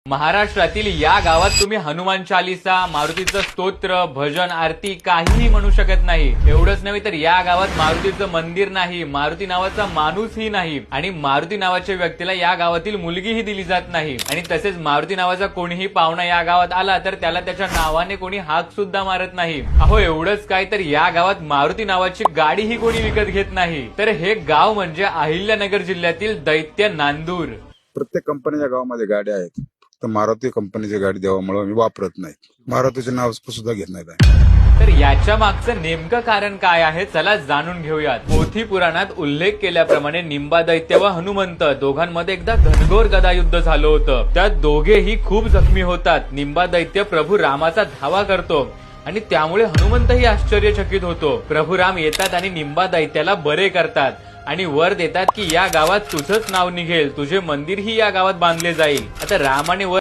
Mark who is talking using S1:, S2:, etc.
S1: महाराष्ट्रातील या गावात तुम्ही हनुमान चालीसा, मारुतीचं स्तोत्र, भजन, आरती काहीही म्हणू शकत नाही। एवढंच नव्हे तर या गावात मारुतीचं मंदिर नाही, मारुती नावाचा माणूसही नाही आणि मारुती नावाच्या व्यक्तीला या गावातील मुलगीही दिली जात नाही। आणि तसेच मारुती नावाचा कोणीही पाहुणा या गावात आला तर त्याला त्याच्या नावाने कोणी हाक सुद्धा मारत नाही। अहो एवढंच काय तर या गावात मारुती नावाची गाडीही कोणी विकत घेत नाही। तर हे गाव म्हणजे अहिल्यानगर जिल्ह्यातील दैत्य नांदूर।
S2: प्रत्येक कंपनीच्या गावामध्ये गाड्या आहेत, तर मारुती कंपनीची गाडी देवामुळे मी वापरत नाही, मारुतीचे नाव सुद्धा घेत नाही।
S1: तर याच्या मागचं नेमकं कारण काय आहे चला जाणून घेऊयात। पोथी पुराणात उल्लेख केल्याप्रमाणे निंबा दैत्य व हनुमंत दोघांमध्ये एकदा घनघोर गदायुद्ध झालं होतं। त्यात दोघेही खूप जखमी होतात। निंबा दैत्य प्रभू रामाचा धावा करतो आणि त्यामुळे हनुमंतही आश्चर्यचकित होतो। प्रभू राम येतात आणि निंबा दैत्याला बरे करतात आणि वर देतात की या गावात तुझंच नाव निघेल, तुझे मंदिरही या गावात बांधले जाईल। आता राम आणि वर